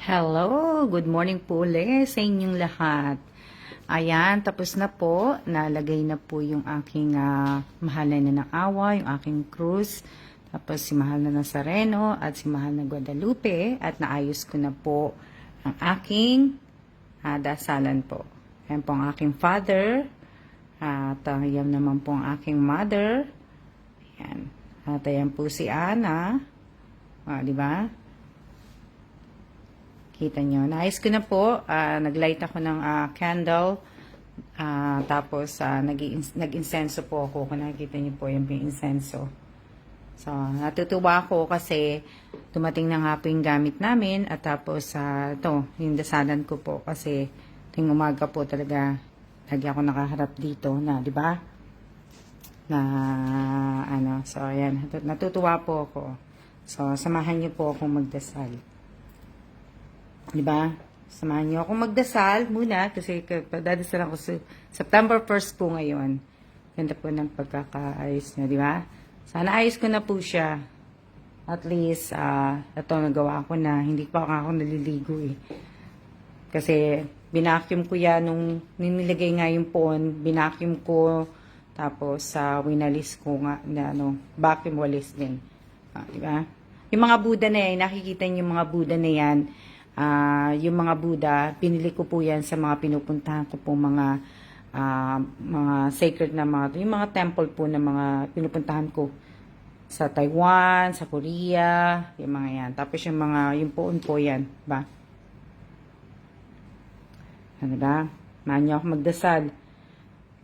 Hello! Good morning po ulit sa inyong lahat. Ayan, tapos na po. Nalagay na po yung aking mahal na Nanaawa, yung aking cruise. Tapos si mahal na Nazareno at si mahal na Guadalupe. At naayos ko na po ang aking dasalan po. Ayan po ang aking father. At ayan naman po ang aking mother. Ayan. At ayan po si Ana. Di ba? Kita nyo. Naayos ko na po. Naglight ako ng candle. Tapos, nag-insenso po ako. Kung nakikita nyo po yung insenso. So, natutuwa ako kasi dumating na nga po yung gamit namin. At tapos, ito, yung dasalan ko po. Kasi, tuwing umaga po talaga, lagi ako nakaharap dito na, di ba? So, ayan. Natutuwa po ako. So, samahan nyo po akong magdasal. Diba? Samahan niyo akong magdasal muna kasi dadasal ako sa September 1st po ngayon. Ganda po ng pagkakaayos niya, di ba? Sana ayos ko na po siya. At least, ito nagawa ko na. Hindi pa ako naliligo eh. Kasi, binacuum ko yan nung ninilagay nga yung phone. Binacuum ko. Tapos, winalis ko nga na vacuum walis din. Di ba? Yung mga Buddha na yan, nakikita niyo yung mga Buddha na yan. Yung mga Buddha, pinili ko po yan sa mga pinupuntahan ko po mga sacred na mga, yung mga temple po na mga pinupuntahan ko sa Taiwan, sa Korea, yung mga yan. Tapos yung poon po yan, ba? Ano ba? Mahan niyo ako magdasal.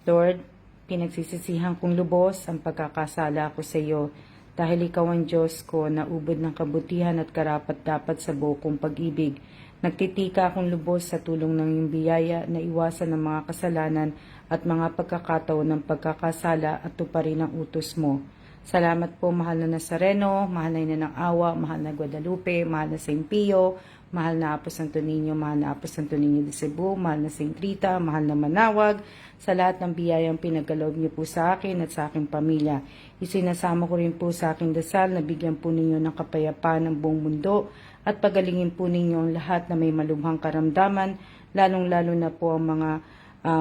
Lord, pinagsisisihan kong lubos ang pagkakasala ko sa iyo dahil ikaw ang Diyos ko na ubod ng kabutihan at karapat-dapat sa buo kong pag-ibig. Nagtitika akong lubos sa tulong ng iyong biyaya na iwasan ng mga kasalanan at mga pagkakataon ng pagkakasala at tuparin ang utos mo. Salamat po, mahal na Nazareno, mahal na Nanaawa, mahal na Guadalupe, mahal na Saint Pio, mahal na Apo Santo Niño, mahal na Apo Santo Niño de Cebu, mahal na Saint Rita, mahal na Manawag, sa lahat ng biyayang pinagkaloob niyo po sa akin at sa aking pamilya. Isinasama ko rin po sa aking dasal na bigyan po ninyo ng kapayapaan ng buong mundo at pagalingin po ninyo ang lahat na may malubhang karamdaman, lalong-lalo na po ang mga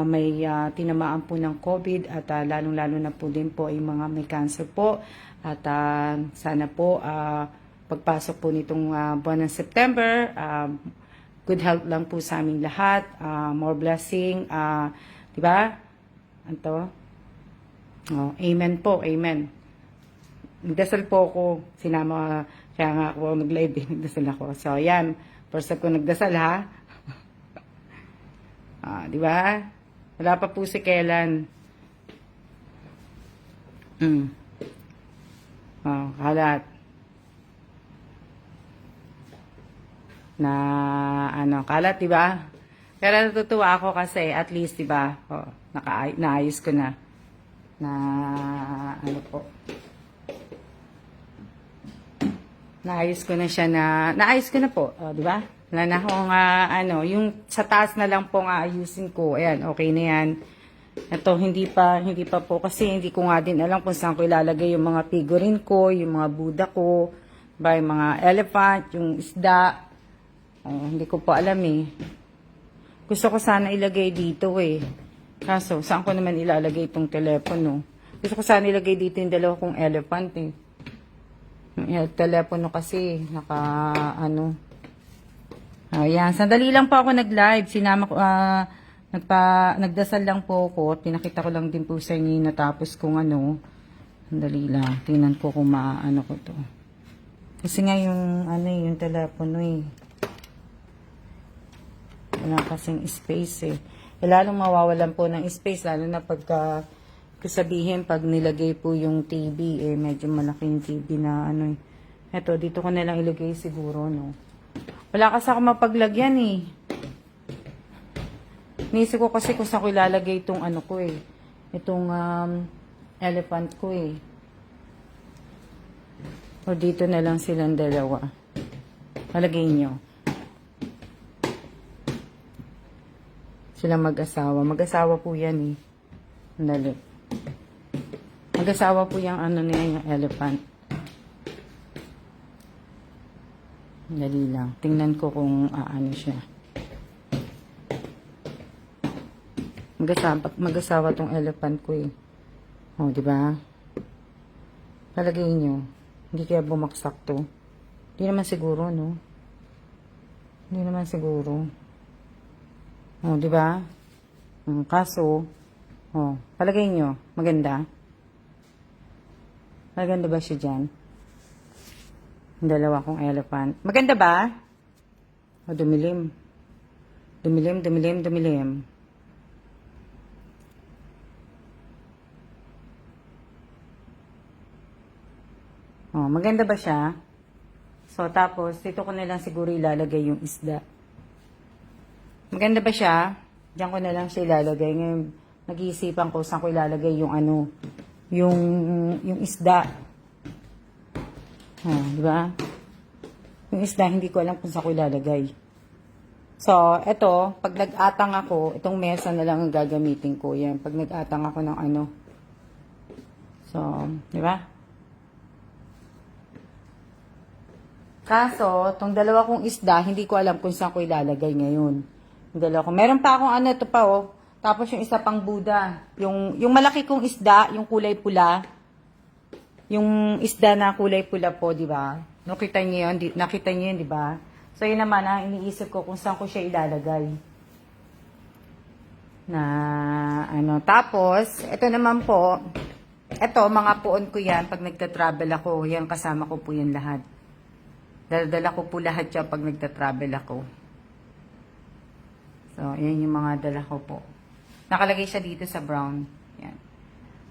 may tinamaan po ng COVID at lalong-lalo na po din po yung mga may cancer po. At sana po pagpasok po nitong buwan ng September, good health lang po sa aming lahat, more blessing, diba? Anto? Amen po, amen. Nagdasal po ako, sinama, kaya nga ako nag-live, nagdasal ako. So, ayan, first ako nagdasal ha. Diba? Wala pa po si Kailan. Kalat. Kalat, diba? Pero natutuwa ako kasi at least, diba, naayos ko na. Naayos ko na siya naayos ko na po, diba? Wala na akong, yung sa taas na lang po ayusin ko. Ayan, okay na yan. Ito, hindi pa po kasi hindi ko nga din alam kung saan ko ilalagay yung mga figurine ko, yung mga Buddha ko, ba, yung mga elephant, yung isda. Hindi ko pa alam eh. Gusto ko sana ilagay dito eh. Kaso, saan ko naman ilalagay itong telepono? Gusto ko sana ilagay dito yung dalawa kong elephant eh. Yung telepono kasi, ayan, sandali lang po ako nag-live. Sinama ko, nagdasal lang po ako. Pinakita ko lang din po sa inyo natapos kong sandali lang. Tingnan ko kung ko to. Kasi nga yung, yung telepono eh. Wala kasing space eh. Lalong mawawalan po ng space, lalo na pagka, sabihin, pag nilagay po yung TV, medyo malaking TV na Eto, dito ko na lang ilagay siguro, no. Wala kasi ako mapaglagyan eh. Nisip ko kasi kung saan ko ilalagay itong ko eh. Itong elephant ko eh. O dito na lang silang dalawa. Malagay nyo. Sila mag-asawa. Mag-asawa po yan eh. Dali. Mag-asawa po yung niya, yung elephant. Dali lang. Tingnan ko kung ano siya. Mag-asawa tong elephant ko eh. Oh, di ba? Palagay nyo, hindi kaya bumaksak to. Hindi naman siguro, no? Hindi naman siguro. Oh, di ba? Kaso, oh, palagay nyo, maganda? Maganda ba siya dyan? Yung dalawa kong elephant. Maganda ba? Oh, dumilim. Dumilim, dumilim, dumilim. Oh, maganda ba siya? So, tapos, dito ko na lang siguro ilalagay yung isda. Maganda ba siya? Diyan ko na lang siya ilalagay. Ngayon, nag-iisipan ko saan ko ilalagay yung ano, yung isda. Di ba? Yung isda, hindi ko alam kung saan ko ilalagay. So, eto, pag nag-atang ako, itong mesa na lang ang gagamitin ko. Yan, pag nag-atang ako ng ano. So, di ba? Kaso, itong dalawa kong isda, hindi ko alam kung saan ko ilalagay ngayon. Yung dalawa ko. Meron pa akong ano, ito pa oh. Tapos yung isa pang Buddha. Yung malaki kong isda, yung kulay pula. Yung isda na kulay pula po, di ba? Nakita niyo yun, di ba? So, yun naman, iniisip ko kung saan ko siya ilalagay. Na, ano. Tapos, ito naman po, ito, mga puon ko yan, pag nagta-travel ako, yan, kasama ko po yan lahat. Dala ko po lahat siya pag nagta-travel ako. So, yan yung mga dala ko po. Nakalagay siya dito sa brown. Yan.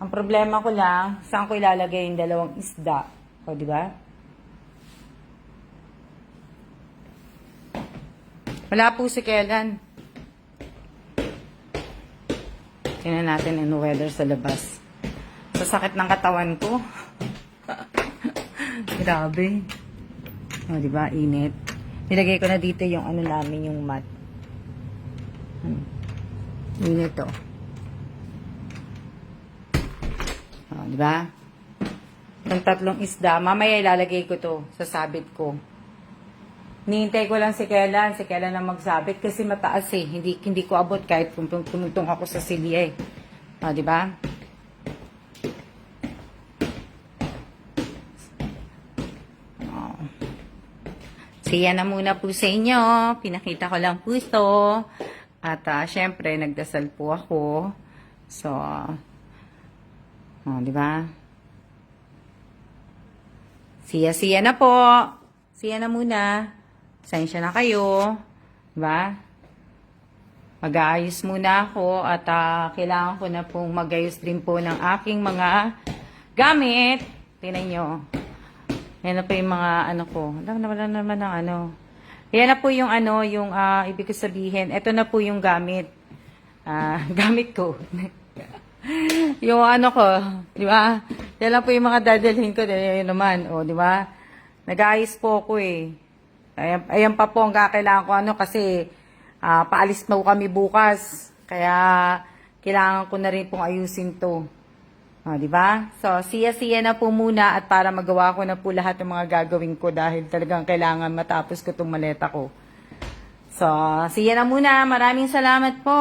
Ang problema ko lang, saan ko ilalagay yung dalawang isda? O, di ba? Wala po si Kailan. Tingnan natin ang weather sa labas. Sa sakit ng katawan ko. Grabe. O, diba? Init. Nilagay ko na dito yung ano namin, yung mat. Init to. O, diba? Itong tatlong isda. Mamaya ilalagay ko to sa sabit ko. Nihintay ko lang si Kailan. Si Kailan na magsabit kasi mataas eh. Hindi ko abot kahit tumutong ako sa silya eh. O, diba? Siya na muna po sa inyo. Pinakita ko lang po ito. At syempre, nagdasal po ako. So, di ba? Siya na po. Siya na muna. Pasensya na kayo. Di ba? Mag-aayos muna ako at kailangan ko na pong mag-ayos din po ng aking mga gamit. Tingnan nyo. Yan na po yung mga ano ko. Wala naman ng ano. Yan na po yung ano, yung ibig ko sabihin. Ito na po yung gamit. Gamit ko. Yung ano ko, di ba? Yan lang po yung mga dadalhin ko. Yan naman, o, di ba? Nag-ayos po ako eh. Ayan pa po ang kakailangan ko ano kasi paalis na po kami bukas. Kaya kailangan ko na rin pong ayusin to. Di ba? So, siya na po muna at para magawa ko na po lahat ng mga gagawin ko dahil talagang kailangan matapos ko itong maleta ko. So, siya na muna. Maraming salamat po.